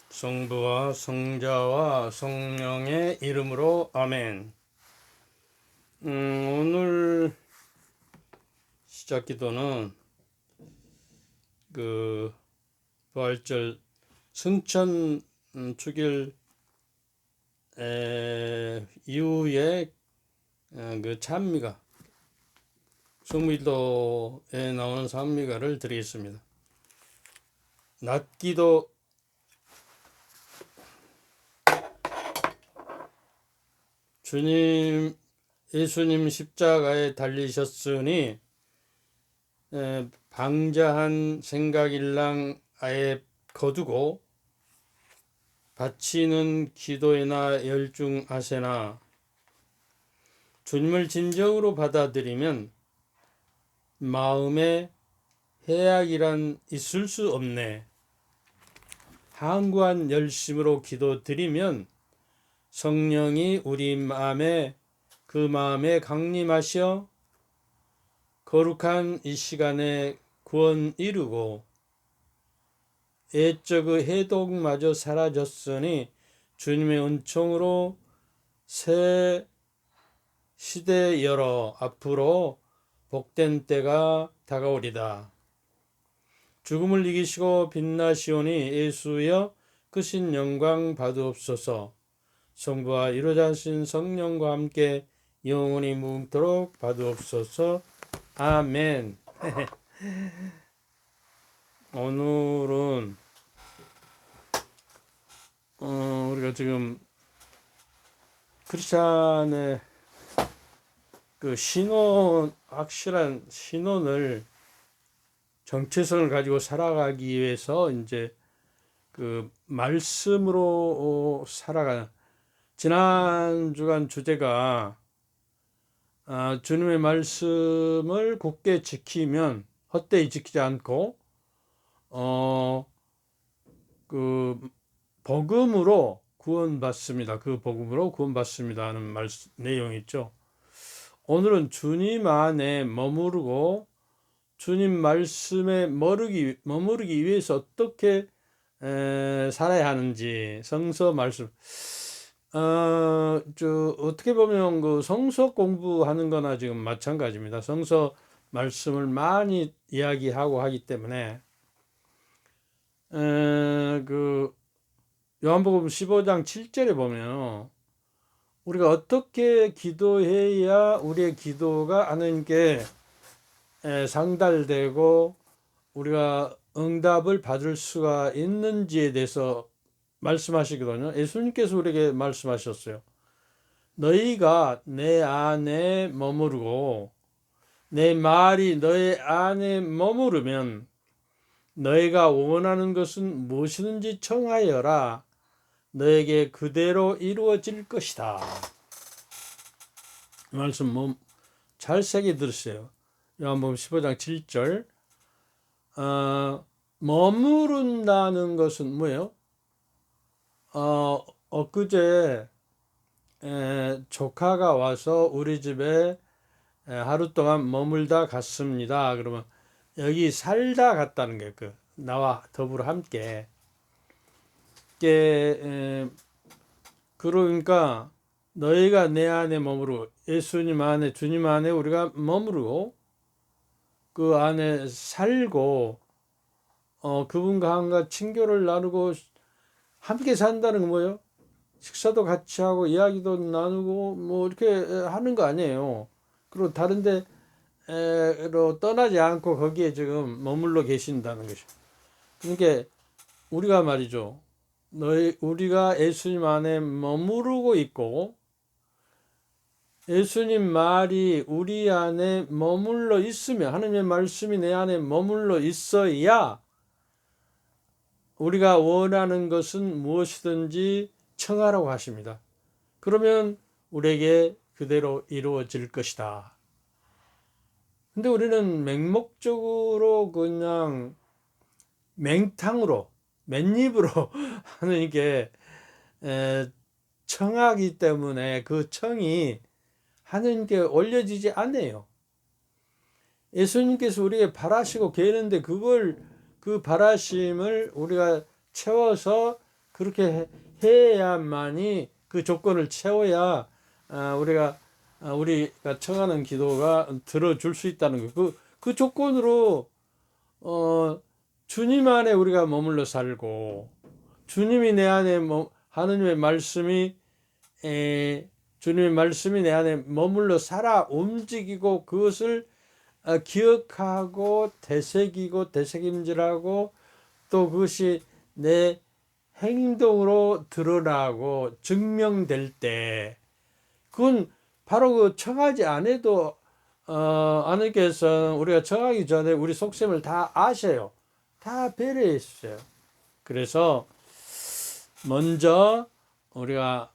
성부와 성자와 성령의 이름으로 아멘. 오늘 시작 기도는 부활절 승천 축일 이후에 그 찬미가 성무일도에 나오는 찬미가를 드리겠습니다. 낮기도 주님 예수님 십자가에 달리셨으니 방자한 생각일랑 아예 거두고 바치는 기도에나 열중하세나 주님을 진정으로 받아들이면 마음에 해악이란 있을 수 없네. 항구한 열심으로 기도드리면 성령이 우리 마음에 그 마음에 강림하셔 거룩한 이 시간에 구원 이루고 애적의 해독마저 사라졌으니 주님의 은총으로 새 시대 열어 앞으로 복된 때가 다가오리다. 죽음을 이기시고 빛나시오니 예수여 크신 영광 받으옵소서. 성부와 이루자신 성령과 함께 영원히 무궁토록 받으옵소서. 아멘. 오늘은 우리가 지금 크리스찬의 그 확실한 신원을 정체성을 가지고 살아가기 위해서 이제 그 말씀으로 살아가는 지난 주간 주제가 주님의 말씀을 굳게 지키면 헛되이 지키지 않고 그 복음으로 구원받습니다. 그 복음으로 구원받습니다 하는 내용이 있죠. 오늘은 주님 안에 머무르고 주님 말씀에 머무르기 위해서 어떻게 살아야 하는지 성서 말씀 어떻게 보면 그 성서 공부하는 거나 지금 마찬가지입니다. 성서 말씀을 많이 이야기하고 하기 때문에 그 요한복음 15장 7절에 보면 우리가 어떻게 기도해야 우리의 기도가 하나님께 상달되고 우리가 응답을 받을 수가 있는지에 대해서 말씀하시거든요. 예수님께서 우리에게 말씀하셨어요. 너희가 내 안에 머무르고 내 말이 너희 안에 머무르면 너희가 원하는 것은 무엇이든지 청하여라. 너에게 그대로 이루어질 것이다. 말씀 잘 새겨 들으세요. 요한복음 15장 7절. 머무른다는 것은 뭐예요? 엊그제 조카가 와서 우리 집에 하루 동안 머물다 갔습니다. 그러면 여기 살다 갔다는 게 나와 더불어 함께. 그러니까 너희가 내 안에 머무르고 예수님 안에 주님 안에 우리가 머무르고 그 안에 살고 그분과 한가 친교를 나누고 함께 산다는 건 뭐예요? 식사도 같이 하고 이야기도 나누고 뭐 이렇게 하는 거 아니에요. 그리고 다른 데로 떠나지 않고 거기에 지금 머물러 계신다는 것이죠. 그러니까 우리가 말이죠. 우리가 예수님 안에 머무르고 있고 예수님 말이 우리 안에 머물러 있으면 하나님의 말씀이 내 안에 머물러 있어야 우리가 원하는 것은 무엇이든지 청하라고 하십니다. 그러면 우리에게 그대로 이루어질 것이다. 근데 우리는 맹목적으로 그냥 맹탕으로 맨입으로 하나님께 청하기 때문에 그 청이 하나님께 올려지지 않아요. 예수님께서 우리에게 바라시고 계는데 그 바라심을 우리가 채워서 그렇게 해야만이 그 조건을 채워야 우리가 청하는 기도가 들어줄 수 있다는 거. 그 조건으로 주님 안에 우리가 머물러 살고 주님이 내 안에 하느님의 말씀이 주님의 말씀이 내 안에 머물러 살아 움직이고 그것을 기억하고 되새기고 되새김질하고 또 그것이 내 행동으로 드러나고 증명될 때 그건 바로 그 청하지 않아도 하나님께서는 우리가 청하기 전에 우리 속셈을 다 아셔요. 다 배려했어요. 그래서 먼저 우리가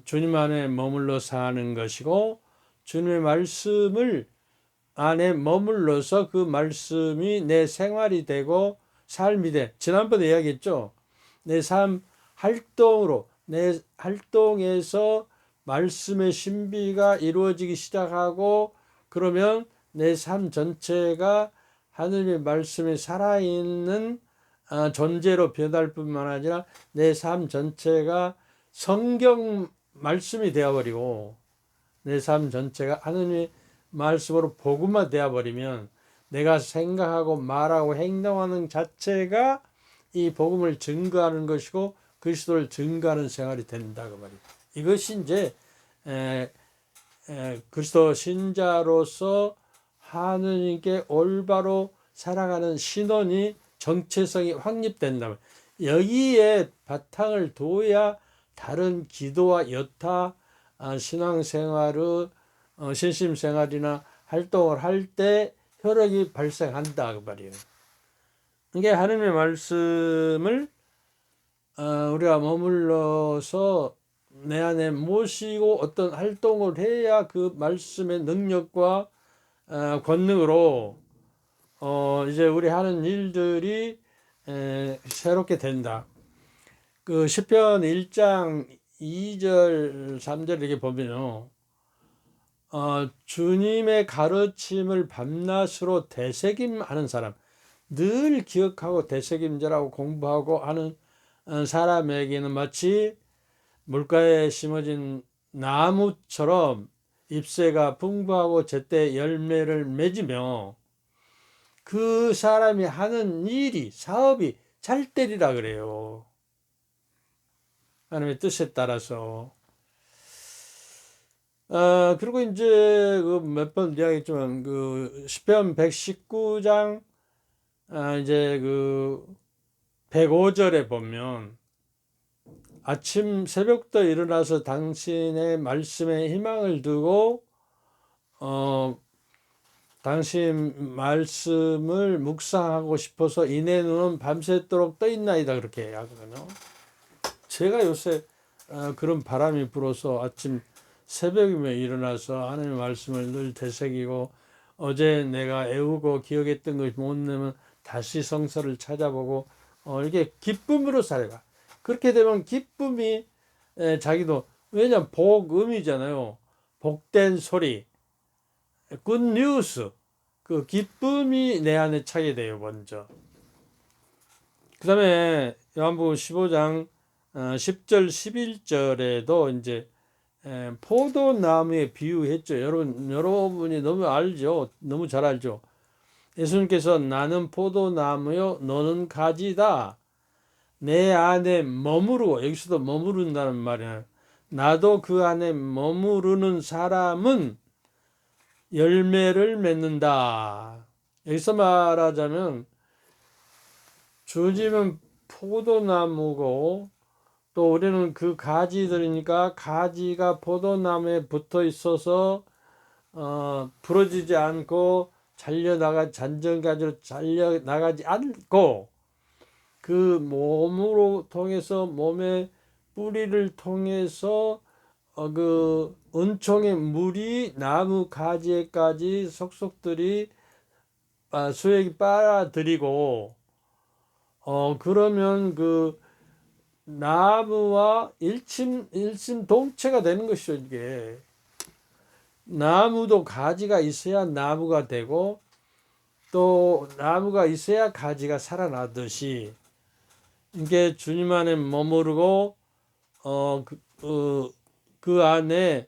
주님 안에 머물러 사는 것이고 주님의 말씀을 안에 머물러서 그 말씀이 내 생활이 되고 삶이 돼. 지난번에 이야기했죠. 내 삶 활동으로 내 활동에서 말씀의 신비가 이루어지기 시작하고 그러면 내 삶 전체가 하느님의 말씀에 살아있는 존재로 변할 뿐만 아니라 내 삶 전체가 성경 말씀이 되어버리고 내 삶 전체가 하느님의 말씀으로 복음화 되어버리면 내가 생각하고 말하고 행동하는 자체가 이 복음을 증거하는 것이고 그리스도를 증거하는 생활이 된다 그 말이에요. 이것이 이제 그리스도 신자로서 하느님께 올바로 살아가는 신원이 정체성이 확립된다면 여기에 바탕을 둬야 다른 기도와 여타 신앙생활의 신심생활이나 활동을 할 때 효력이 발생한다 그 말이에요. 이게 하나님의 말씀을 우리가 머물러서 내 안에 모시고 어떤 활동을 해야 그 말씀의 능력과 권능으로 이제 우리 하는 일들이 새롭게 된다. 그 시편 1장 2절 3절 이렇게 보면요. 주님의 가르침을 밤낮으로 되새김하는 사람, 늘 기억하고 되새김질하고 공부하고 하는 사람에게는 마치 물가에 심어진 나무처럼 잎새가 풍부하고 제때 열매를 맺으며 그 사람이 하는 일이 사업이 잘 되리라 그래요. 하나님의 뜻에 따라서. 그리고 이제 그 몇 번 이야기했지만 그 시편 119장 이제 그 105절에 보면 아침 새벽부터 일어나서 당신의 말씀에 희망을 두고 당신 말씀을 묵상하고 싶어서 이내 눈은 밤새도록 떠있나이다 그렇게 하거든요. 제가 요새 그런 바람이 불어서 아침 새벽이면 일어나서 하나님의 말씀을 늘 되새기고 어제 내가 애우고 기억했던 것이 못 내면 다시 성서를 찾아보고 이렇게 기쁨으로 살아가. 그렇게 되면 기쁨이 자기도 왜냐면 복음이잖아요. 복된 소리, 굿뉴스, 그 기쁨이 내 안에 차게 돼요. 먼저. 그 다음에 요한복음 15장 10절 11절에도 이제 포도나무에 비유했죠. 여러분이 너무 알죠. 너무 잘 알죠. 예수님께서 나는 포도나무요 너는 가지다. 내 안에 머무르고 여기서도 머무른다는 말이야. 나도 그 안에 머무르는 사람은 열매를 맺는다. 여기서 말하자면 주님은 포도나무고 또 우리는 그 가지들이니까 가지가 포도나무에 붙어 있어서 부러지지 않고 잔정가지로 잘려나가지 않고 그 몸으로 통해서 몸의 뿌리를 통해서 그 은총의 물이 나무 가지에까지 속속들이 수액이 빨아들이고 그러면 그 나무와 일심동체가 되는 것이죠. 이게 나무도 가지가 있어야 나무가 되고 또 나무가 있어야 가지가 살아나듯이 이게 주님 안에 머무르고 그 안에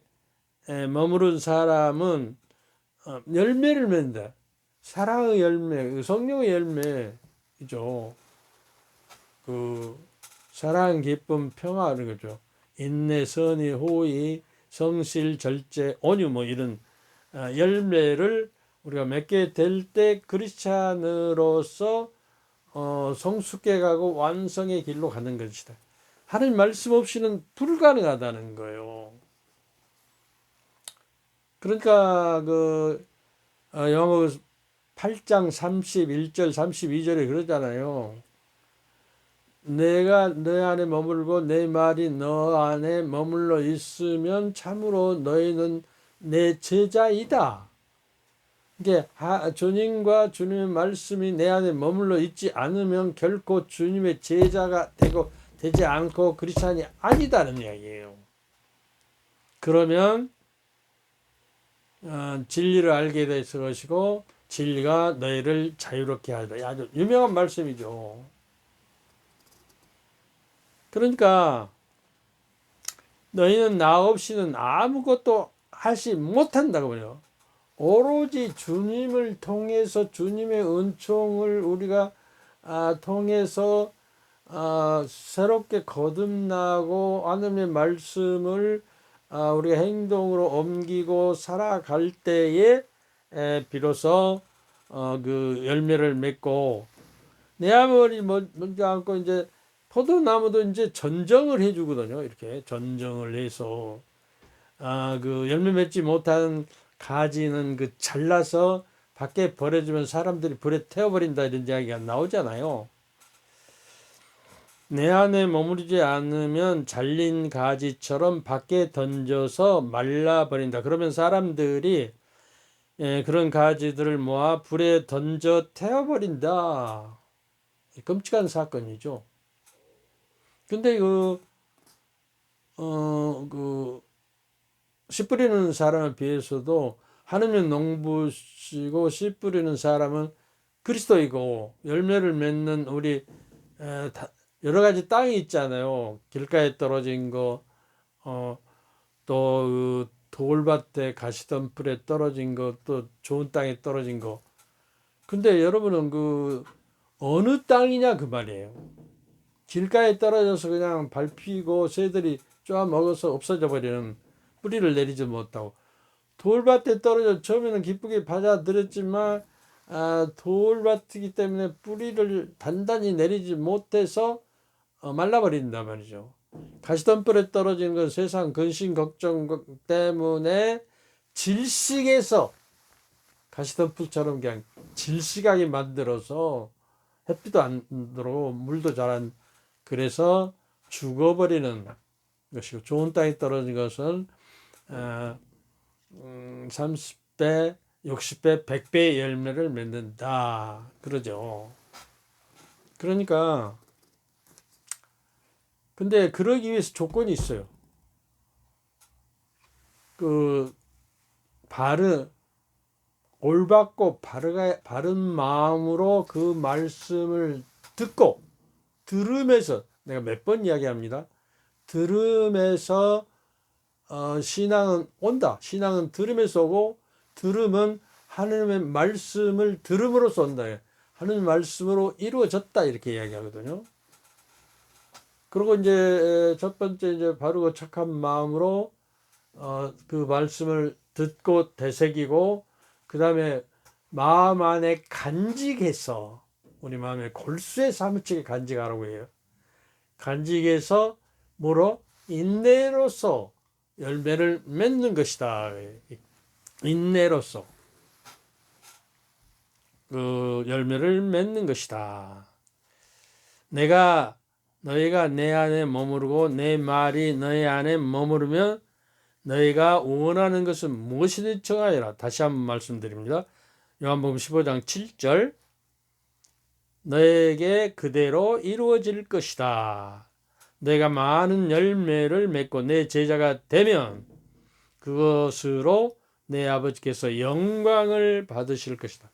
머무른 사람은 열매를 맺는다. 사랑의 열매, 성령의 열매이죠. 그 사랑, 기쁨, 평화하는 거죠. 인내, 선의, 호의, 성실, 절제, 온유 뭐 이런 열매를 우리가 맺게 될 때 크리스찬으로서 성숙해 가고 완성의 길로 가는 것이다. 하나님 말씀 없이는 불가능하다는 거예요. 그러니까 요한복음 8장 31절 32절에 그러잖아요. 내가 너 안에 머물고 내 말이 너 안에 머물러 있으면 참으로 너희는 내 제자이다. 이게 주님과 주님의 말씀이 내 안에 머물러 있지 않으면 결코 주님의 제자가 되지 않고 크리스찬이 아니다는 이야기예요. 그러면 진리를 알게 되실 것이고 진리가 너희를 자유롭게 하리라. 아주 유명한 말씀이죠. 그러니까 너희는 나 없이는 아무것도 하지 못한다고 그래요. 오로지 주님을 통해서 주님의 은총을 우리가 통해서 새롭게 거듭나고 하나님의 말씀을 우리가 행동으로 옮기고 살아갈 때에 비로소 그 열매를 맺고 내 아무리 먼저 않고 이제 포도나무도 이제 전정을 해주거든요. 이렇게 전정을 해서 그 열매 맺지 못한 가지는 그 잘라서 밖에 버려주면 사람들이 불에 태워버린다 이런 이야기가 나오잖아요. 내 안에 머무르지 않으면 잘린 가지처럼 밖에 던져서 말라버린다. 그러면 사람들이 그런 가지들을 모아 불에 던져 태워버린다. 끔찍한 사건이죠. 근데 씨 뿌리는 사람에 비해서도 하느님 농부시고 씨 뿌리는 사람은 그리스도이고 열매를 맺는 우리 여러 가지 땅이 있잖아요. 길가에 떨어진 거, 또 돌밭에 가시덤불에 떨어진 거, 또 좋은 땅에 떨어진 거. 근데 여러분은 어느 땅이냐 그 말이에요. 길가에 떨어져서 그냥 밟히고 새들이 쪼아 먹어서 없어져 버리는 뿌리를 내리지 못하고 돌밭에 떨어져 처음에는 기쁘게 받아들였지만 돌밭이기 때문에 뿌리를 단단히 내리지 못해서 말라버린단 말이죠. 가시덤불에 떨어지는 건 세상 근심 걱정 때문에 질식해서 가시덤불처럼 그냥 질식하게 만들어서 햇빛도 안 들어오고 물도 잘 안 그래서 죽어버리는 것이고 좋은 땅에 떨어진 것은 30배, 60배, 100배의 열매를 맺는다. 그러죠. 그러니까 근데 그러기 위해서 조건이 있어요. 올바고 바른 마음으로 그 말씀을 듣고 들으면서 내가 몇 번 이야기합니다. 들으면서 신앙은 온다. 신앙은 들으면서 오고 들음은 하나님의 말씀을 들음으로써 온다. 하나님의 말씀으로 이루어졌다 이렇게 이야기하거든요. 그리고 이제 첫 번째 이제 바르고 착한 마음으로 그 말씀을 듣고 되새기고 그 다음에 마음 안에 간직해서 우리 마음에 골수에 사무치게 간직하라고 해요. 간직해서 뭐로? 인내로서 열매를 맺는 것이다. 인내로서 그 열매를 맺는 것이다. 너희가 내 안에 머무르고 내 말이 너희 안에 머무르면 너희가 원하는 것은 무엇이든지 청하여라. 다시 한번 말씀드립니다. 요한복음 15장 7절 너에게 그대로 이루어질 것이다. 내가 많은 열매를 맺고 내 제자가 되면 그것으로 내 아버지께서 영광을 받으실 것이다.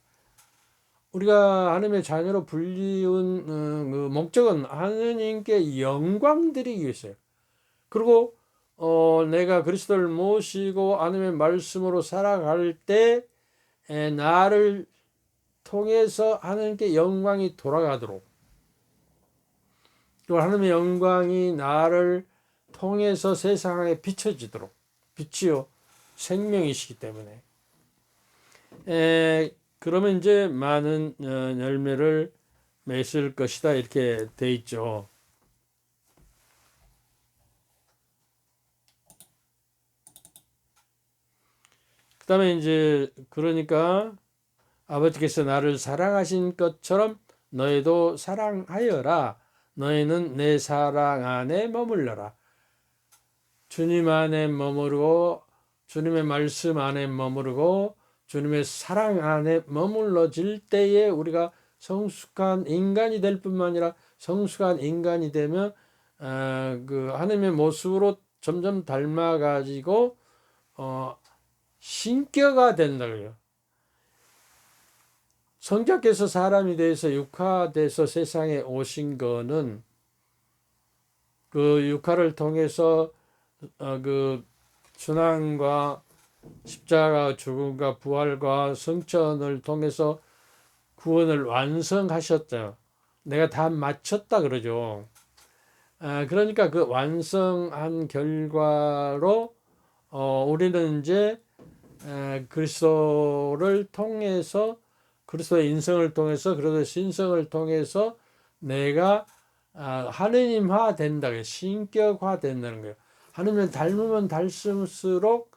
우리가 하나님의 자녀로 불리운 그 목적은 하느님께 영광 드리기 위해서요. 그리고 내가 그리스도를 모시고 하나님의 말씀으로 살아갈 때 나를 통해서 하나님께 영광이 돌아가도록, 또 하나님의 영광이 나를 통해서 세상에 비춰지도록, 빛이요 생명이시기 때문에 그러면 이제 많은 열매를 맺을 것이다, 이렇게 돼 있죠. 그 다음에 이제 그러니까 아버지께서 나를 사랑하신 것처럼 너희도 사랑하여라. 너희는 내 사랑 안에 머물러라. 주님 안에 머무르고 주님의 말씀 안에 머무르고 주님의 사랑 안에 머물러질 때에 우리가 성숙한 인간이 될 뿐만 아니라 성숙한 인간이 되면 그 하나님의 모습으로 점점 닮아가지고 신격화 된다고요. 성자께서 사람이 돼서 육화돼서 세상에 오신 거는 그 육화를 통해서 그 순환과 십자가 죽음과 부활과 성천을 통해서 구원을 완성하셨죠. 내가 다 마쳤다 그러죠. 그러니까 그 완성한 결과로 우리는 이제 그리스도를 통해서, 그리스도의 인성을 통해서, 그리스도의 신성을 통해서 내가 하느님화 된다, 신격화 된다는 거예요. 하느님을 닮으면 닮을수록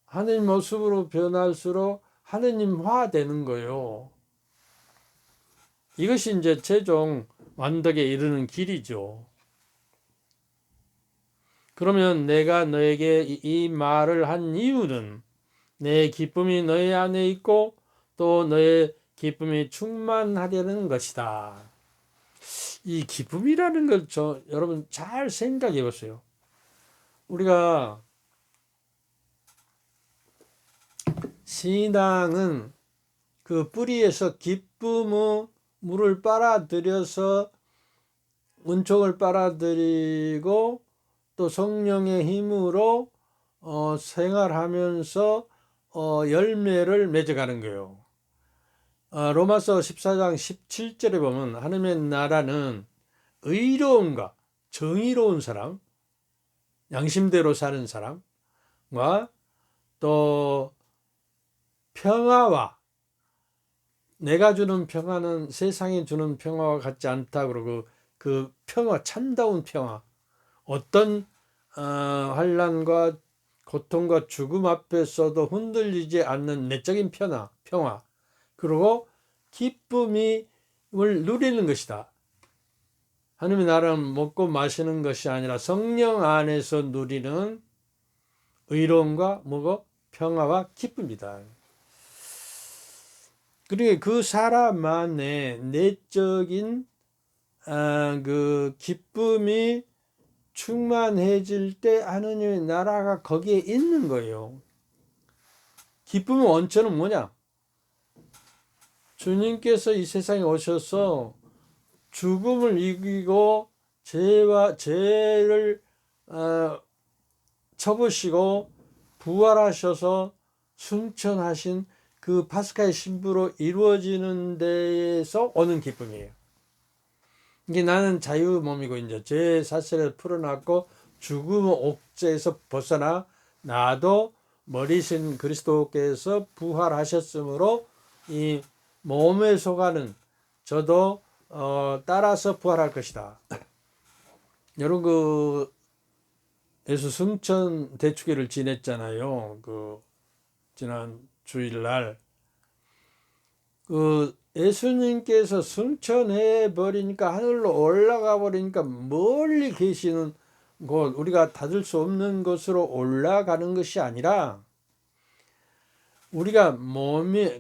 하느님 모습으로 변할수록 하느님화 되는 거예요. 이것이 이제 최종 완덕에 이르는 길이죠. 그러면 내가 너에게 이 말을 한 이유는 내 기쁨이 너희 안에 있고 또 너의 기쁨이 충만하려는 것이다. 이 기쁨이라는 걸 여러분 잘 생각해 보세요. 우리가 신앙은 그 뿌리에서 기쁨의 물을 빨아들여서 은총을 빨아들이고 또 성령의 힘으로 생활하면서 열매를 맺어가는 거예요. 로마서 14장 17절에 보면 하나님의 나라는 의로움과 정의로운 사람, 양심대로 사는 사람과 또 평화와, 내가 주는 평화는 세상이 주는 평화와 같지 않다 그러고 그 평화, 참다운 평화, 어떤 환난과 고통과 죽음 앞에서도 흔들리지 않는 내적인 평화, 그리고 기쁨을 누리는 것이다. 하나님의 나라는 먹고 마시는 것이 아니라 성령 안에서 누리는 의로움과 뭐고 평화와 기쁨이다. 그리고 그 사람만의 내적인 그 기쁨이 충만해질 때 하느님의 나라가 거기에 있는 거예요. 기쁨의 원천은 뭐냐? 주님께서 이 세상에 오셔서 죽음을 이기고 죄를 쳐부시고 부활하셔서 승천하신 그 파스카의 신부로 이루어지는 데에서 오는 기쁨이에요. 이게 나는 자유 몸이고 이제 죄 사슬을 풀어놨고 죽음의 옥죄에서 벗어나 나도 머리신 그리스도께서 부활하셨으므로 이 몸에 속하는 저도 따라서 부활할 것이다. 여러분 그 예수 승천 대축일을 지냈잖아요. 그 지난 주일날 그 예수님께서 승천해 버리니까 하늘로 올라가 버리니까 멀리 계시는 곳, 우리가 닫을 수 없는 곳으로 올라가는 것이 아니라 우리가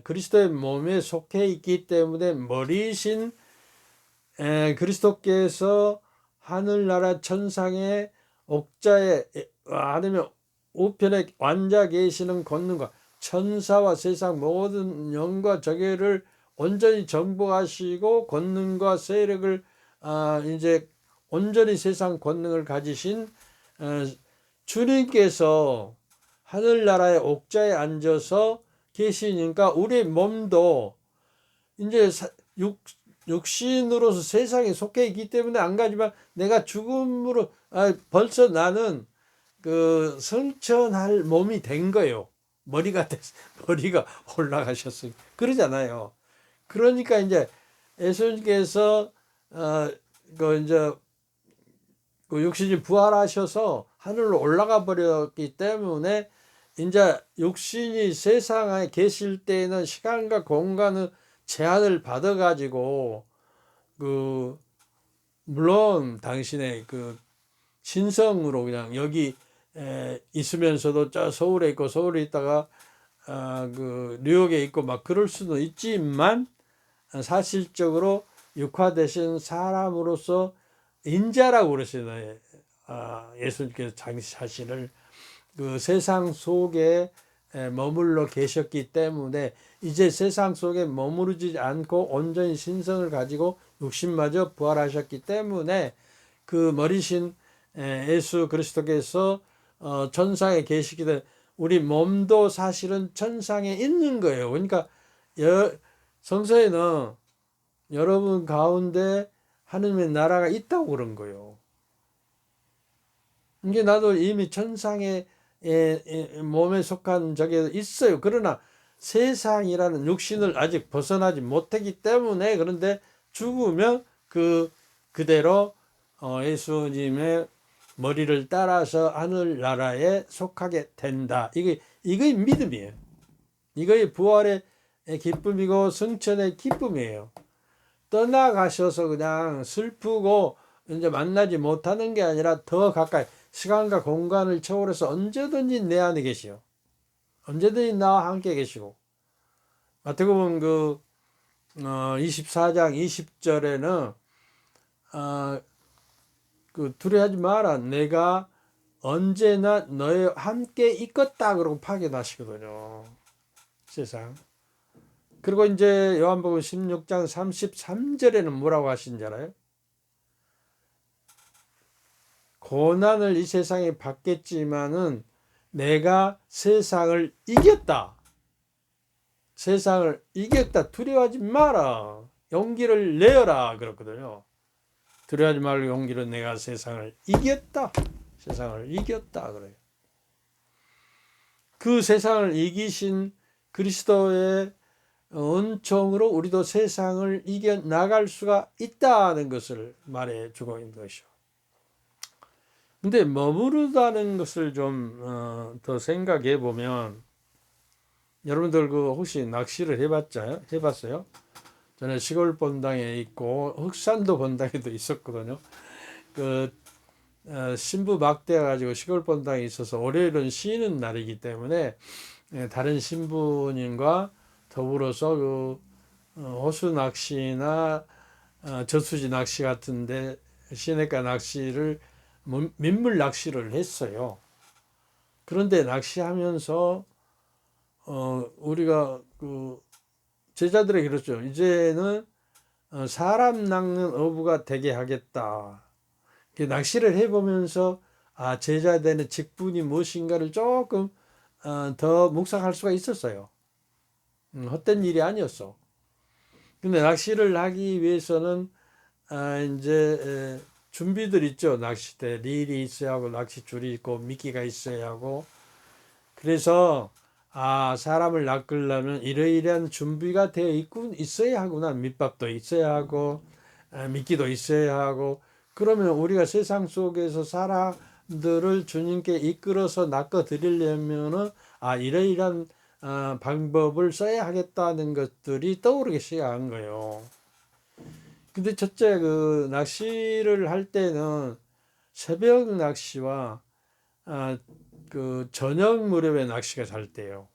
그리스도의 몸에 속해 있기 때문에 머리신 그리스도께서 하늘나라 천상의 옥자에 아니면 우편에 앉아 계시는 권능과 천사와 세상 모든 영과 저계를 온전히 정복하시고 권능과 세력을 이제 온전히 세상 권능을 가지신 주님께서 하늘나라의 옥자에 앉아서 계시니까 우리 몸도 이제 육신으로서 세상에 속해 있기 때문에 안 가지만 내가 죽음으로 벌써 나는 그 성천할 몸이 된 거예요. 머리가 올라가셨어요. 그러잖아요. 그러니까 이제 예수님께서 이제 그 육신이 부활하셔서 하늘로 올라가 버렸기 때문에 이제 육신이 세상에 계실 때는 시간과 공간의 제한을 받아 가지고 물론 당신의 그 신성으로 그냥 여기 있으면서도 저 서울에 있고 서울에 있다가 그 뉴욕에 있고 막 그럴 수도 있지만 사실적으로 육화되신 사람으로서 인자라고 그러시나요? 예수님께서 자기 자신을 그 세상 속에 머물러 계셨기 때문에 이제 세상 속에 머무르지 않고 온전히 신성을 가지고 육신마저 부활하셨기 때문에 그 머리신 예수 그리스도께서 천상에 계시기 때문에 우리 몸도 사실은 천상에 있는 거예요. 그러니까 성서에는 여러분 가운데 하느님의 나라가 있다고 그런 거예요. 이게 나도 이미 천상의 몸에 속한 적이 있어요. 그러나 세상이라는 육신을 아직 벗어나지 못했기 때문에 그런데 죽으면 그대로 예수님의 머리를 따라서 하늘나라에 속하게 된다. 이게 믿음이에요. 이거의 부활의 기쁨이고 성천의 기쁨이에요. 떠나가셔서 그냥 슬프고 이제 만나지 못하는 게 아니라 더 가까이 시간과 공간을 초월해서 언제든지 내 안에 계시오. 언제든지 나와 함께 계시고. 마태복음 24장 20절에는 두려워하지 마라. 내가 언제나 너희 함께 있겠다. 그러고 파견하시거든요. 세상. 그리고 이제 요한복음 16장 33절에는 뭐라고 하신지 알아요? 고난을 이 세상에 받겠지만은 내가 세상을 이겼다. 세상을 이겼다. 두려워하지 마라. 용기를 내어라. 그렇거든요. 두려워하지 말고 용기를 내가 세상을 이겼다. 세상을 이겼다. 그래요. 그 세상을 이기신 그리스도의 은총으로 우리도 세상을 이겨나갈 수가 있다는 것을 말해주고 있는 것이죠. 근데 머무르다는 것을 좀 더 생각해 보면 여러분들 혹시 낚시를 해봤어요? 저는 시골 본당에 있고 흑산도 본당에도 있었거든요. 신부 막대가 가지고 시골 본당에 있어서 월요일은 쉬는 날이기 때문에 다른 신부님과 더불어서 호수 낚시나 저수지 낚시 같은데 시냇가 낚시를 민물 낚시를 했어요. 그런데 낚시하면서 우리가 제자들에게 그랬죠. 이제는 사람 낚는 어부가 되게 하겠다. 낚시를 해보면서 제자되는 직분이 무엇인가를 조금 더 묵상할 수가 있었어요. 헛된 일이 아니었어. 근데 낚시를 하기 위해서는 이제 준비들 있죠. 낚싯대 릴이 있어야 하고 낚싯줄이 있고 미끼가 있어야 하고. 그래서 사람을 낚으려면 이러이러한 준비가 되어 있어야 하구나. 밑밥도 있어야 하고 미끼도 있어야 하고. 그러면 우리가 세상 속에서 사람들을 주님께 이끌어서 낚아 드리려면은 이러이러한 방법을 써야 하겠다는 것들이 떠오르기 시작한 거예요. 근데 첫째 낚시를 할 때는 새벽 낚시와 저녁 무렵에 낚시가 잘 돼요.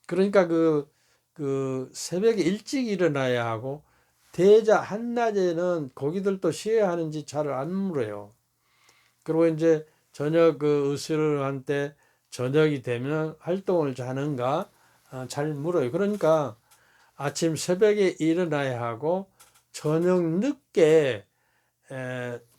그러니까 새벽에 일찍 일어나야 하고 대자 한낮에는 고기들도 쉬어야 하는지 잘 안 물어요. 그리고 이제 저녁 으스를 한 때 저녁이 되면 활동을 하는가 잘 물어요. 그러니까 아침 새벽에 일어나야 하고 저녁 늦게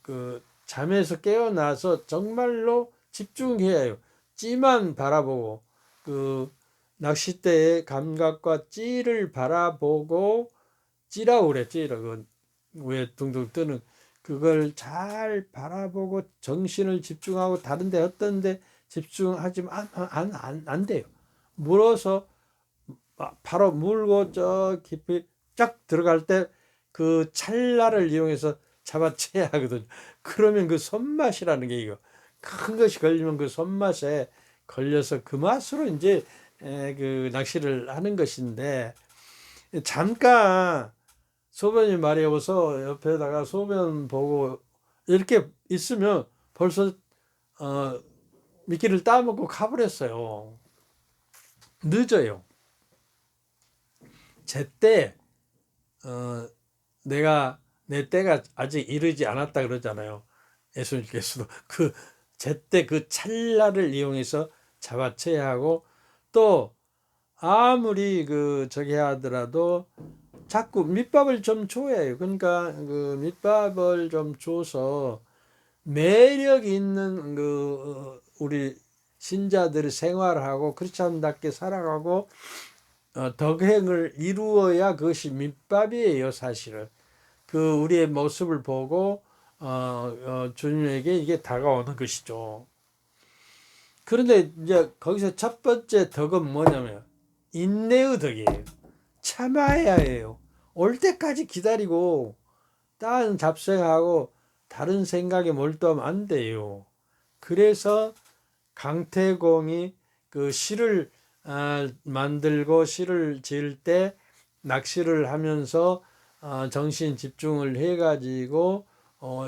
그 잠에서 깨어나서 정말로 집중해야 해요. 찌만 바라보고 그 낚싯대의 감각과 찌를 바라보고 찌라고 그래. 찌라 그 위에 둥둥 뜨는 그걸 잘 바라보고 정신을 집중하고 다른데 어떤 데 집중하지만 안 돼요. 물어서 바로 물고 저 깊이 쫙 들어갈 때 그 찰나를 이용해서 잡아채야 하거든요. 그러면 그 손맛이라는 게 이거 큰 것이 걸리면 그 손맛에 걸려서 그 맛으로 이제 그 낚시를 하는 것인데 잠깐 소변이 마려워서 옆에다가 소변 보고 이렇게 있으면 벌써 미끼를 따먹고 가버렸어요. 늦어요. 제때 내가 내 때가 아직 이르지 않았다 그러잖아요. 예수님께서도 그 제때 그 찰나를 이용해서 잡아채야 하고 또 아무리 그 저기 하더라도 자꾸 밑밥을 좀 줘야 해요. 그러니까 그 밑밥을 좀 줘서 매력 있는 그 우리 신자들의 생활하고 크리스찬답게 살아가고 덕행을 이루어야 그것이 밑밥이에요, 사실은. 그 우리의 모습을 보고 주님에게 이게 다가오는 것이죠. 그런데 이제 거기서 첫 번째 덕은 뭐냐면 인내의 덕이에요. 참아야 해요. 올 때까지 기다리고 딴 잡생하고 다른 생각에 몰두하면 안 돼요. 그래서 강태공이 그 시를 만들고 시를 지을 때 낚시를 하면서 정신 집중을 해가지고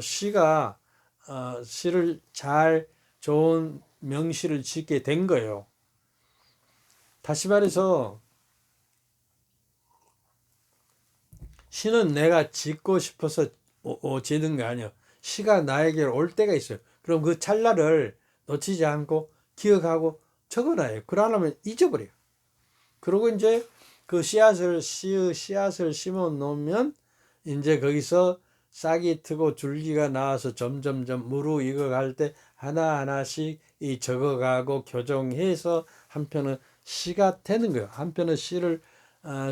시가 시를 잘 좋은 명시를 짓게 된 거예요. 다시 말해서 시는 내가 짓고 싶어서 지는 게 아니에요. 시가 나에게 올 때가 있어요. 그럼 그 찰나를 놓치지 않고 기억하고 적어놔요. 그러려면 잊어버려요. 그리고 이제 그 시의 씨앗을 심어 놓으면 이제 거기서 싹이 트고 줄기가 나와서 점점점 무르익어갈 때 하나하나씩 이 적어가고 교정해서 한편은 시가 되는 거예요. 한편은 시를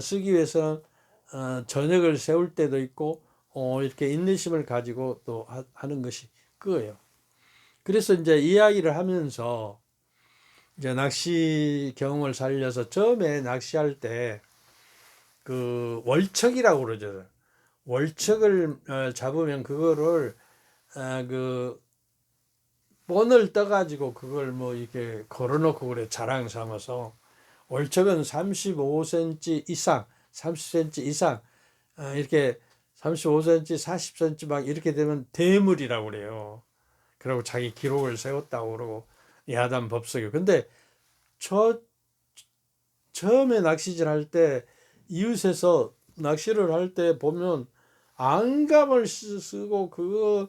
쓰기 위해서 저녁을 세울 때도 있고 이렇게 인내심을 가지고 또 하는 것이 그거예요. 그래서 이제 이야기를 하면서 이제 낚시 경험을 살려서 처음에 낚시할 때 그 월척이라고 그러죠. 월척을 잡으면 그거를 그 본을 떠가지고 그걸 뭐 이렇게 걸어놓고 그래 자랑 삼아서 월척은 35cm 이상, 30cm 이상 이렇게 35cm, 40cm 막 이렇게 되면 대물이라고 그래요. 그리고 자기 기록을 세웠다고 그러고 야단 법석이. 근데 저 처음에 낚시질 할 때 이웃에서 낚시를 할 때 보면 안감을 쓰고 그거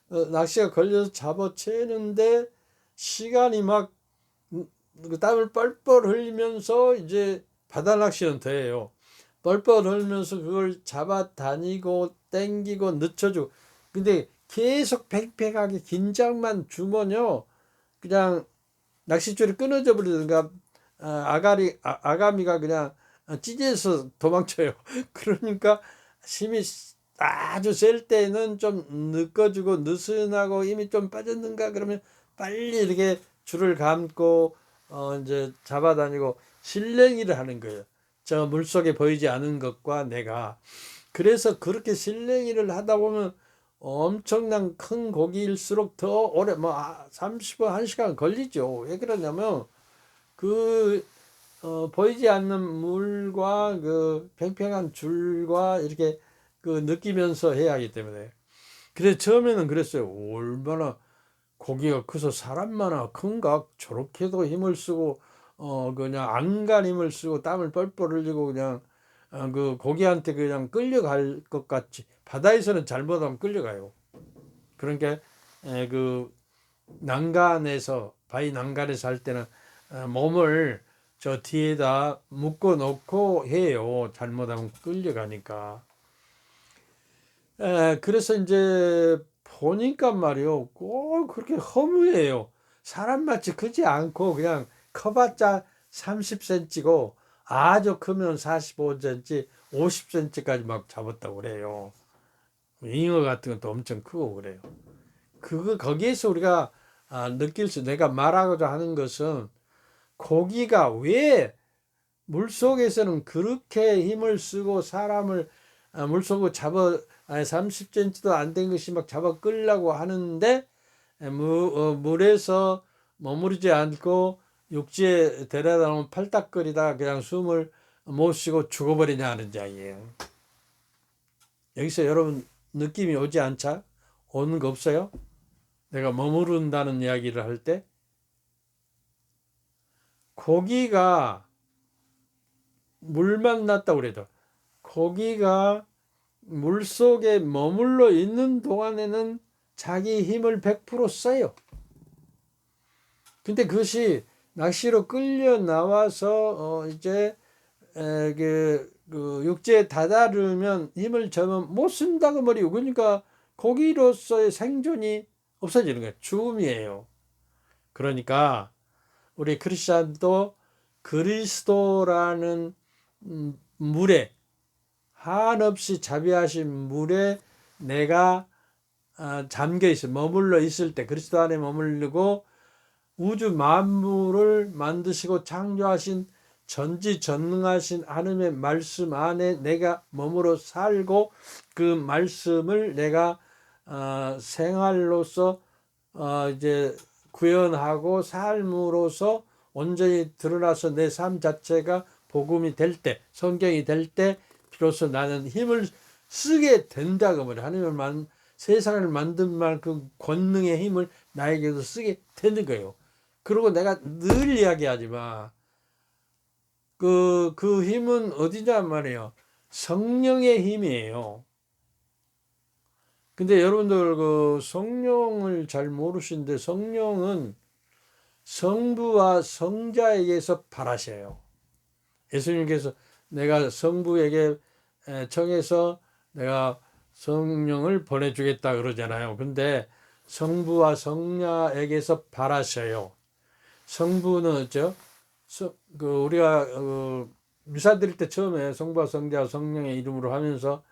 낚시가 걸려서 잡아채는데 시간이 막 땀을 뻘뻘 흘리면서 이제 바다 낚시는 돼요. 뻘뻘 흘리면서 그걸 잡아 다니고 땡기고 늦춰주고 근데 계속 팽팽하게 긴장만 주면요 그냥 낚싯줄이 끊어져 버리든가 아가미가 그냥 찢어서 도망쳐요. 그러니까 힘이 아주 셀 때는 좀 느껴지고 느슨하고 힘이 좀 빠졌는가 그러면 빨리 이렇게 줄을 감고 이제 잡아다니고 실랭이를 하는 거예요. 저 물속에 보이지 않은 것과 내가. 그래서 그렇게 실랭이를 하다 보면 엄청난 큰 고기일수록 더 오래 뭐 30분 1시간 걸리죠. 왜 그러냐면 그 보이지 않는 물과 그 팽팽한 줄과 이렇게 그 느끼면서 해야 하기 때문에. 그래서 처음에는 그랬어요. 얼마나 고기가 커서 사람만아 큰가? 저렇게도 힘을 쓰고 그냥 안간 힘을 쓰고 땀을 뻘뻘 흘리고 그냥 그 고기한테 그냥 끌려갈 것 같이. 바다에서는 잘못하면 끌려가요. 그러니까 그 난간에서 바위 난간에서 할 때는 몸을 저 뒤에다 묶어 놓고 해요. 잘못하면 끌려가니까. 그래서 이제 보니까 말이요. 꼭 그렇게 허무해요. 사람 마치 크지 않고 그냥 커봤자 30cm고 아주 크면 45cm, 50cm까지 막 잡았다고 그래요. 잉어 같은 것도 엄청 크고 그래요. 거기에서 우리가 느낄 내가 말하고자 하는 것은 고기가 왜 물속에서는 그렇게 힘을 쓰고 사람을 물속으로 잡아 30cm도 안 된 것이 막 잡아 끌려고 하는데 물에서 머무르지 않고 육지에 데려다 놓으면 팔딱거리다 그냥 숨을 못 쉬고 죽어버리냐는 이야기예요. 여기서 여러분 느낌이 오지 않자? 오는 거 없어요? 내가 머무른다는 이야기를 할 때 고기가 물만 났다고 그래도 고기가 물속에 머물러 있는 동안에는 자기 힘을 100% 써요. 근데 그것이 낚시로 끌려 나와서 이제 그 육지에 다다르면 힘을 저으면 못 쓴다고 말이요. 그러니까 고기로서의 생존이 없어지는 거예요. 죽음이에요. 그러니까 우리 크리스찬도 그리스도라는 물에 한없이 자비하신 물에 내가 잠겨 있어 머물러 있을 때 그리스도 안에 머물르고 우주 만물을 만드시고 창조하신 전지전능하신 하나님의 말씀 안에 내가 머물러 살고 그 말씀을 내가 생활로서 이제 구현하고 삶으로서 온전히 드러나서 내 삶 자체가 복음이 될 때, 성경이 될 때 비로소 나는 힘을 쓰게 된다고 말이야. 하나님을 세상을 만든 만큼 권능의 힘을 나에게도 쓰게 되는 거예요. 그리고 내가 늘 이야기하지만 그 힘은 어디냐 말이에요. 성령의 힘이에요. 근데 여러분들 그 성령을 잘 모르시는데 성령은 성부와 성자에게서 발하셔요. 예수님께서 내가 성부에게 청해서 내가 성령을 보내주겠다 그러잖아요. 근데 성부와 성자에게서 발하셔요. 성부는 우리가 미사 드릴 때 처음에 성부와 성자 성령의 이름으로 하면서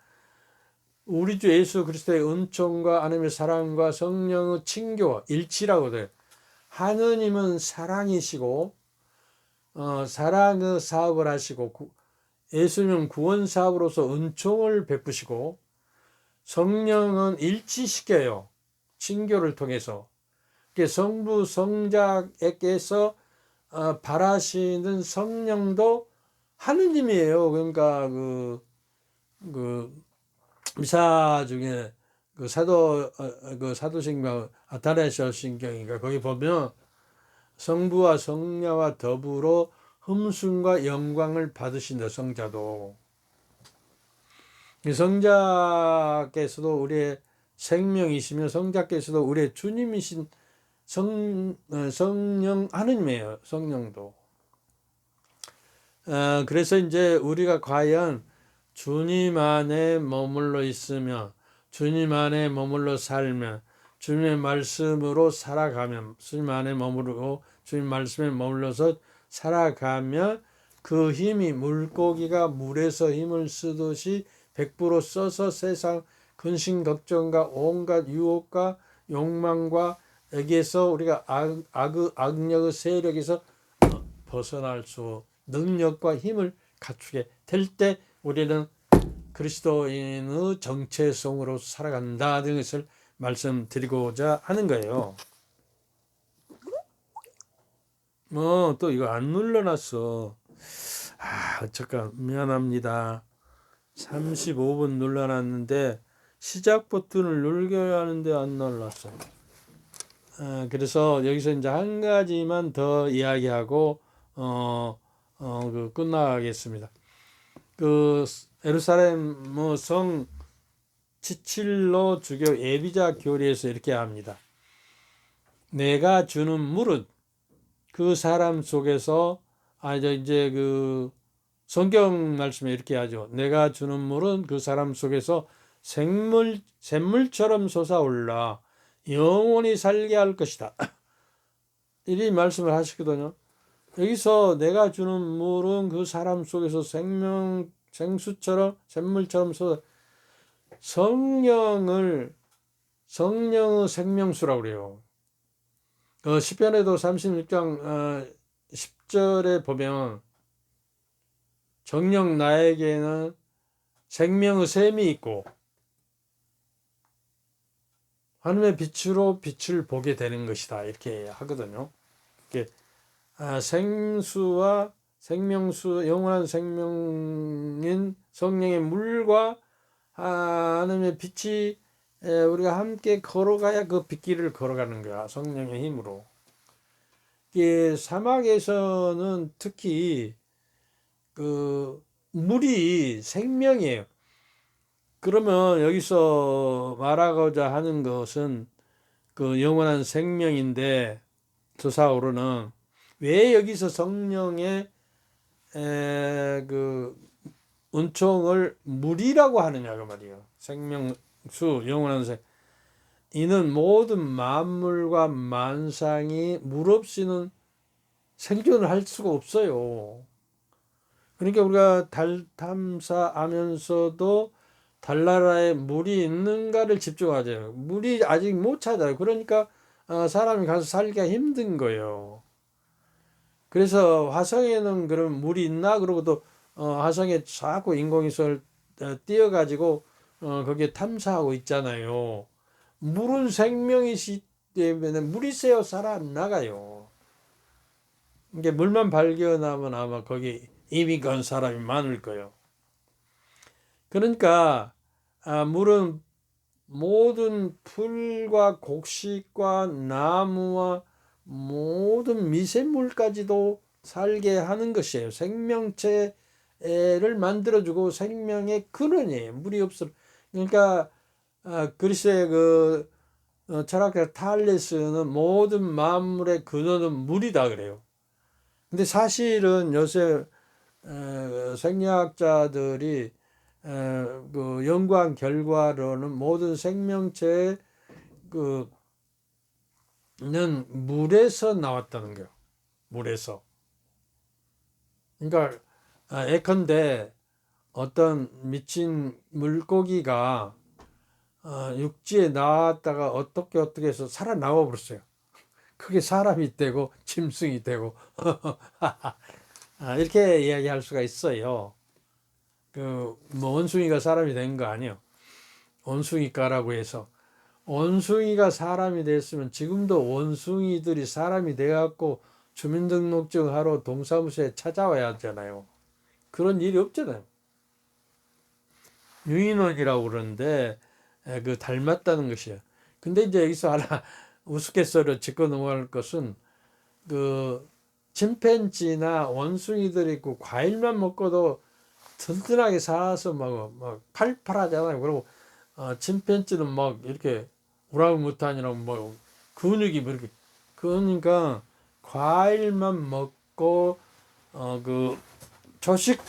우리 주 예수 그리스도의 은총과 하나님의 사랑과 성령의 친교와 일치라고 돼요. 하느님은 사랑이시고 사랑의 사업을 하시고 예수님은 구원 사업으로서 은총을 베푸시고 성령은 일치시켜요. 친교를 통해서. 성부 성자에게서 발하시는 성령도 하느님이에요. 그러니까 그 미사 중에 그 사도신경 아타레시아 신경인가 거기 보면 성부와 성자와 더불어 흠숭과 영광을 받으신다. 성자도 성자께서도 우리의 생명이시며 성자께서도 우리의 주님이신 성령 하느님이에요. 성령도. 그래서 이제 우리가 과연 주님 안에 머물러 있으며 주님 안에 머물러 살면 주님의 말씀으로 살아가면 주님 안에 머무르고 주님 말씀에 머물러서 살아가면 그 힘이 물고기가 물에서 힘을 쓰듯이 100% 써서 세상 근심 걱정과 온갖 유혹과 욕망과 여기에서 우리가 악력의 세력에서 벗어날 수 능력과 힘을 갖추게 될 때 우리는 그리스도인의 정체성으로 살아간다는 것을 말씀드리고자 하는 거예요. 또 이거 안 눌러놨어. 잠깐 미안합니다. 35분 눌러놨는데 시작 버튼을 눌러야 하는데 안 눌렀어. 그래서 여기서 이제 한 가지만 더 이야기하고 끝나겠습니다. 예루살렘 성 치칠로 주교 예비자 교리에서 이렇게 합니다. 내가 주는 물은 그 사람 속에서 이제 그 성경 말씀에 이렇게 하죠. 내가 주는 물은 그 사람 속에서 샘물처럼 솟아올라 영원히 살게 할 것이다. 이리 말씀을 하시거든요. 여기서 내가 주는 물은 그 사람 속에서 생수처럼 샘물처럼 솟아 성령의 생명수라고 그래요. 시편에도 36장 10절에 보면 정녕 나에게는 생명의 샘이 있고 하나님의 빛으로 빛을 보게 되는 것이다. 이렇게 하거든요. 이렇게 생수와 생명수, 영원한 생명인 성령의 물과 하나님의 빛이 우리가 함께 걸어가야 그 빛길을 걸어가는 거야. 성령의 힘으로. 이게 사막에서는 특히 그 물이 생명이에요. 그러면 여기서 말하고자 하는 것은 그 영원한 생명인데 솟아오르는 왜 여기서 성령의 그 은총을 물이라고 하느냐 그 말이에요. 생명수 영원한 생. 이는 모든 만물과 만상이 물 없이는 생존을 할 수가 없어요. 그러니까 우리가 달 탐사하면서도 달나라에 물이 있는가를 집중하죠. 물이 아직 못 찾아요. 그러니까 사람이 가서 살기가 힘든 거예요. 그래서 화성에는 그럼 물이 있나? 그러고 또 화성에 자꾸 인공위성을 띄워가지고 거기에 탐사하고 있잖아요. 물은 생명이시 때문에 물이 있어야 살아나가요. 이게 물만 발견하면 아마 거기 이미 간 사람이 많을 거예요. 그러니까 물은 모든 풀과 곡식과 나무와 모든 미생물까지도 살게 하는 것이에요. 생명체를 만들어주고 생명의 근원이에요. 물이 없어. 그러니까 그리스의 그 철학자 탈레스는 모든 만물의 근원은 물이다 그래요. 근데 사실은 요새 생리학자들이 그 연구한 결과로는 모든 생명체의 그는 물에서 나왔다는 거예요. 물에서. 그러니까 예컨대 어떤 미친 물고기가 육지에 나왔다가 어떻게 해서 살아나와 버렸어요. 그게 사람이 되고 짐승이 되고 이렇게 이야기할 수가 있어요. 뭐 원숭이가 사람이 된 거 아니에요. 원숭이과라고 해서 원숭이가 사람이 됐으면 지금도 원숭이들이 사람이 돼갖고 주민등록증 하러 동사무소에 찾아와야 하잖아요. 그런 일이 없잖아요. 유인원이라고 그러는데 그 닮았다는 것이에요. 근데 이제 여기서 하나 우스갯소리로 짚고 넘어갈 것은 그 침팬지나 원숭이들이 있고 과일만 먹고도 튼튼하게 살아서 막 팔팔하잖아요. 그리고 침팬지는 막 이렇게 우라우무탄이랑 뭐 근육이 뭐 이렇게 그러니까 과일만 먹고 그 초식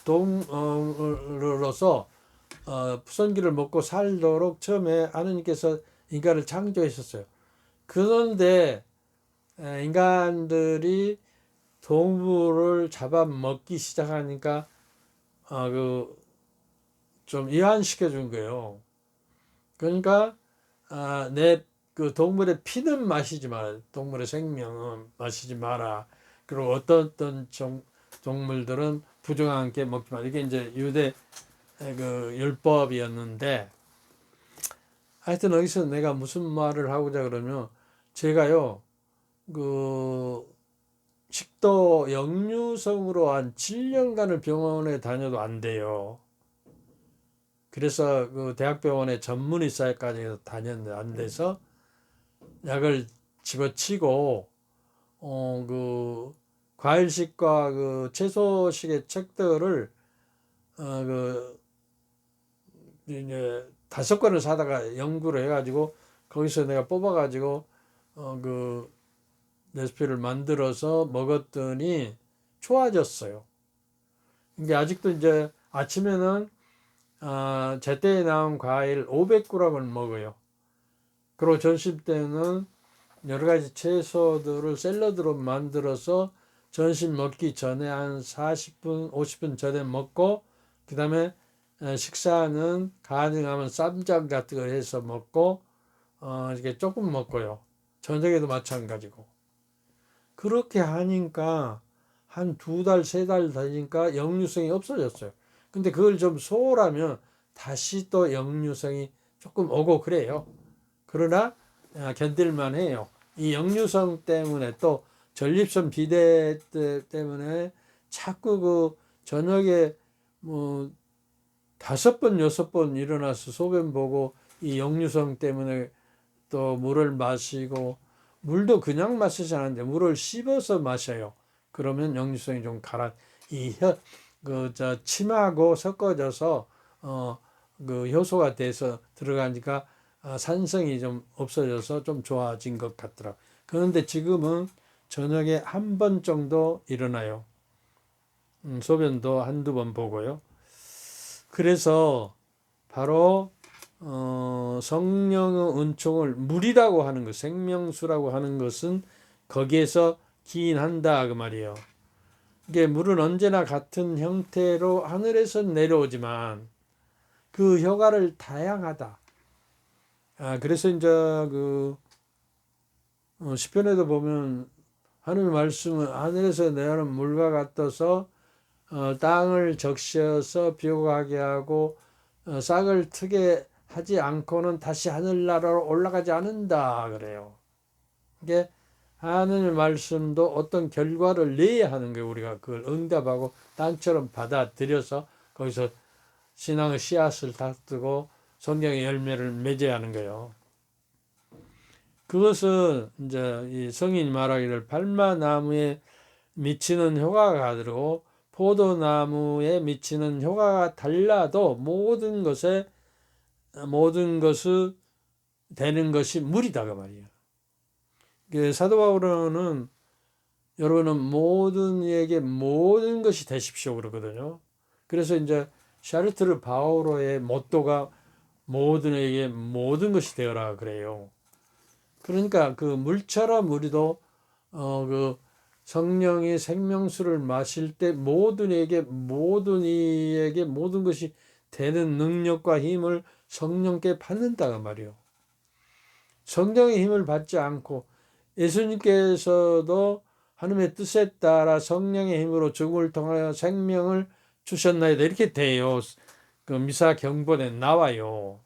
동으로서 푸선기를 먹고 살도록 처음에 하느님께서 인간을 창조했었어요. 그런데 인간들이 동물을 잡아먹기 시작하니까 그 좀 이완시켜 준 거예요. 그러니까 내 그 동물의 피는 마시지 마라. 동물의 생명은 마시지 마라. 그리고 어떤 동물들은 부정한 게 먹지 마라. 이게 이제 유대 그 율법이었는데 하여튼 여기서 내가 무슨 말을 하고자 그러면 제가요 그 식도 역류성으로 한 7년간을 병원에 다녀도 안 돼요. 그래서 그 대학병원에 전문의사까지 다녔는데 안 돼서 약을 집어치고 그 과일식과 그 채소식의 책들을 그 이제 5권을 사다가 연구를 해가지고 거기서 내가 뽑아가지고 그 레시피를 만들어서 먹었더니 좋아졌어요. 이게 아직도 이제 아침에는 제때에 나온 과일 500g을 먹어요. 그리고 점심 때는 여러 가지 채소들을 샐러드로 만들어서 점심 먹기 전에 한 40분, 50분 전에 먹고, 그 다음에 식사는 가능하면 쌈장 같은 거 해서 먹고, 이렇게 조금 먹고요. 저녁에도 마찬가지고. 그렇게 하니까 한 2달, 3달 되니까 역류성이 없어졌어요. 근데 그걸 좀 소홀하면 다시 또 역류성이 조금 오고 그래요. 그러나 견딜만 해요. 이 역류성 때문에 또 전립선 비대 때문에 자꾸 그 저녁에 뭐 5번, 6번 일어나서 소변 보고 이 역류성 때문에 또 물을 마시고, 물도 그냥 마시지 않는데 물을 씹어서 마셔요. 그러면 역류성이 좀 침하고 섞어져서 그 효소가 돼서 들어가니까 산성이 좀 없어져서 좀 좋아진 것 같더라. 그런데 지금은 저녁에 한 번 정도 일어나요. 소변도 한두 번 보고요. 그래서 바로 성령의 은총을 물이라고 하는 것, 생명수라고 하는 것은 거기에서 기인한다 그 말이에요. 이게 물은 언제나 같은 형태로 하늘에서 내려오지만 그 효과를 다양하다. 그래서 이제 그 시편에도 보면 하나님의 말씀은 하늘에서 내려오는 물과 같아서 땅을 적셔서 비옥하게 하고 싹을 트게 하지 않고는 다시 하늘나라로 올라가지 않는다 그래요. 이게 하나님의 말씀도 어떤 결과를 내야 하는 거예요. 우리가 그걸 응답하고 땅처럼 받아들여서 거기서 신앙의 씨앗을 닦고 성경의 열매를 맺어야 하는 거예요. 그것은 이제 이 성인이 말하기를 팔마나무에 미치는 효과가 다르고 포도나무에 미치는 효과가 달라도 모든 것을 되는 것이 물이다 그 말이에요. 사도 바울은 여러분은 모든 이에게 모든 것이 되십시오 그러거든요. 그래서 이제 샤르트르 바오로의 모토가 모든 이에게 모든 것이 되어라 그래요. 그러니까 그 물처럼 우리도 그 성령의 생명수를 마실 때 모든 이에게 모든 것이 되는 능력과 힘을 성령께 받는다가 말이요. 성령의 힘을 받지 않고 예수님께서도 하나님의 뜻에 따라 성령의 힘으로 죽음을 통하여 생명을 주셨나이다 이렇게 돼요. 그 미사 경본에 나와요.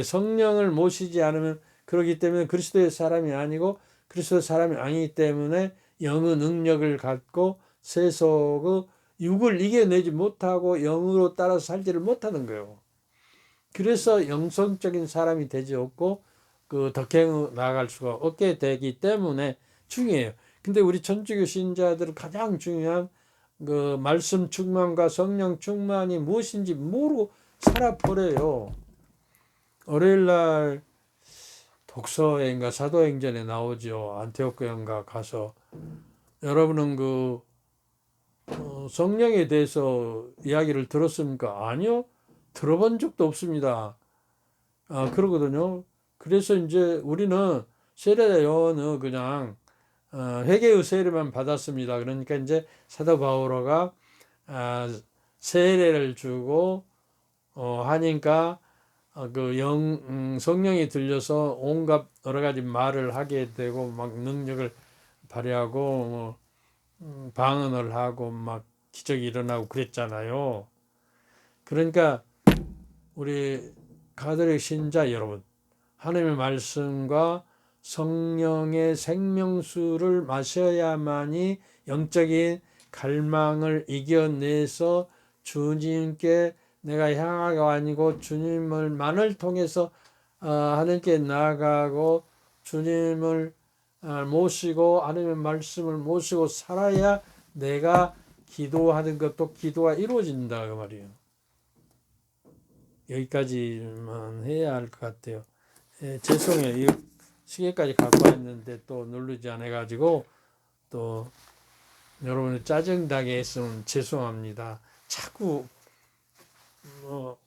성령을 모시지 않으면 그렇기 때문에 그리스도의 사람이 아니고 그리스도의 사람이 아니기 때문에 영의 능력을 갖고 세속의 육을 이겨내지 못하고 영으로 따라서 살지를 못하는 거예요. 그래서 영성적인 사람이 되지 않고 그 덕행으로 나아갈 수가 없게 되기 때문에 중요해요. 근데 우리 천주교 신자들은 가장 중요한 그 말씀 충만과 성령 충만이 무엇인지 모르고 살아버려요. 월요일날 독서회인가 사도행전에 나오죠. 안티오크 교회인가 가서 여러분은 그 성령에 대해서 이야기를 들었습니까? 아니요. 들어본 적도 없습니다. 그러거든요. 그래서 이제 우리는 세례 요한은 그냥 회개의 세례만 받았습니다. 그러니까 이제 사도 바오로가 세례를 주고 하니까 성령이 들려서 온갖 여러 가지 말을 하게 되고 막 능력을 발휘하고 방언을 하고 막 기적이 일어나고 그랬잖아요. 그러니까 우리 가톨릭 신자 여러분, 하나님의 말씀과 성령의 생명수를 마셔야만이 영적인 갈망을 이겨내서 주님께 내가 향하가 아니고 주님을만을 통해서 하나님께 나아가고 주님을 모시고 하나님의 말씀을 모시고 살아야 내가 기도하는 것도 기도가 이루어진다 그 말이에요. 여기까지만 해야 할 것 같아요. 죄송해요. 이 시계까지 갖고 왔는데 또 누르지 않아가지고 또 여러분이 짜증나게 했으면 죄송합니다. 자꾸 뭐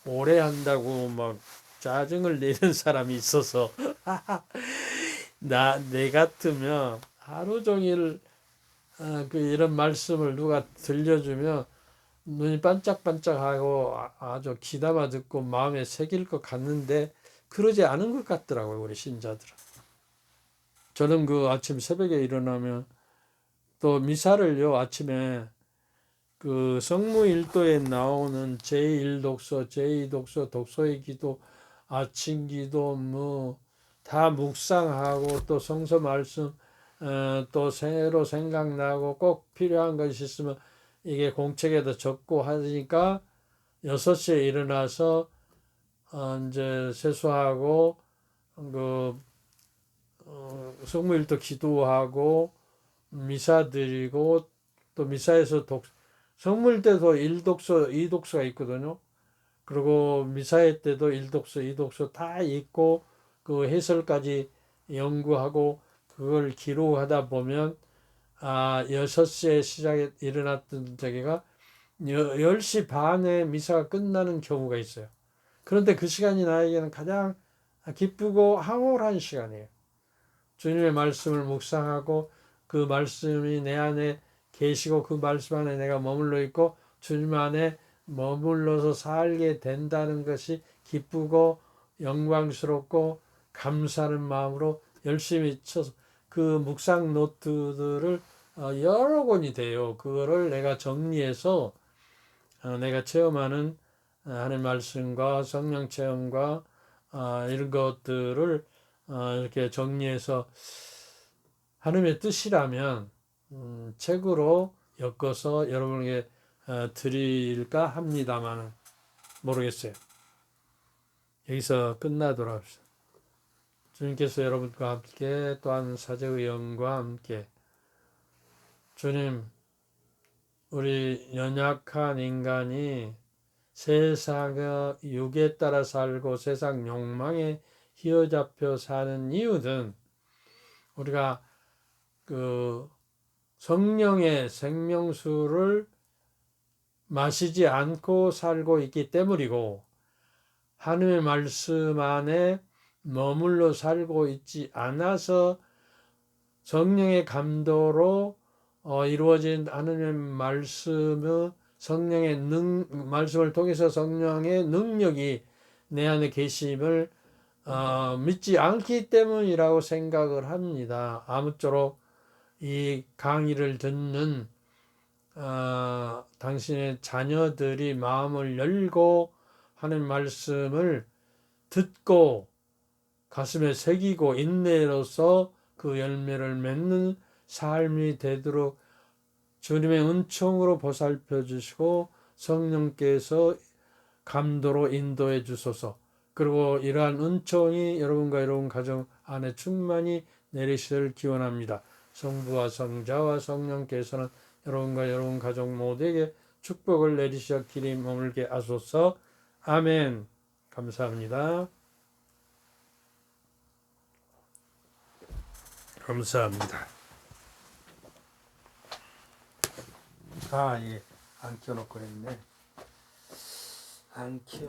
오래 한다고 막 짜증을 내는 사람이 있어서 내 같으면 하루 종일 이런 말씀을 누가 들려주면 눈이 반짝반짝하고 아주 귀담아 듣고 마음에 새길 것 같는데 그러지 않은 것 같더라고요, 우리 신자들은. 저는 그 아침 새벽에 일어나면 또 미사를요, 아침에 그 성무일도에 나오는 제1독서, 제2독서, 독서의 기도, 아침 기도 뭐 다 묵상하고 또 성서 말씀 또 새로 생각나고 꼭 필요한 것이 있으면 이게 공책에다 적고 하니까 6시에 일어나서 이제 세수하고 그 성무일도 기도하고 미사 드리고 또 미사에서 성무일 때도 1독서, 2독서가 있거든요. 그리고 미사회 때도 1독서, 2독서 다 있고 그 해설까지 연구하고 그걸 기록하다 보면 6시에 시작에 일어났던 저기가 10시 반에 미사가 끝나는 경우가 있어요. 그런데 그 시간이 나에게는 가장 기쁘고 황홀한 시간이에요. 주님의 말씀을 묵상하고 그 말씀이 내 안에 계시고 그 말씀 안에 내가 머물러 있고 주님 안에 머물러서 살게 된다는 것이 기쁘고 영광스럽고 감사하는 마음으로 열심히 쳐서 그 묵상 노트들을 여러 권이 돼요. 그거를 내가 정리해서 내가 체험하는 하나님 말씀과 성령 체험과 이런 것들을 이렇게 정리해서 하나님의 뜻이라면 책으로 엮어서 여러분에게 드릴까 합니다만 모르겠어요. 여기서 끝나도록 합시다. 주님께서 여러분과 함께 또한 사제의 영과 함께 주님 우리 연약한 인간이 세상의 육에 따라 살고 세상 욕망에 휘어잡혀 사는 이유는 우리가 그 성령의 생명수를 마시지 않고 살고 있기 때문이고 하나님의 말씀 안에 머물러 살고 있지 않아서 성령의 감도로 이루어진 하나님의 말씀의 성령의 말씀을 통해서 성령의 능력이 내 안에 계심을 믿지 않기 때문이라고 생각을 합니다. 아무쪼록 이 강의를 듣는 당신의 자녀들이 마음을 열고 하는 말씀을 듣고 가슴에 새기고 인내로서 그 열매를 맺는 삶이 되도록 주님의 은총으로 보살펴 주시고 성령께서 감도로 인도해 주소서. 그리고 이러한 은총이 여러분과 여러분 가정 안에 충만히 내리시길 기원합니다. 성부와 성자와 성령께서는 여러분과 여러분 가족 모두에게 축복을 내리시어 길이 머물게 하소서. 아멘. 감사합니다. 감사합니다. 예. 안 켜놓고 했네. 안 켜.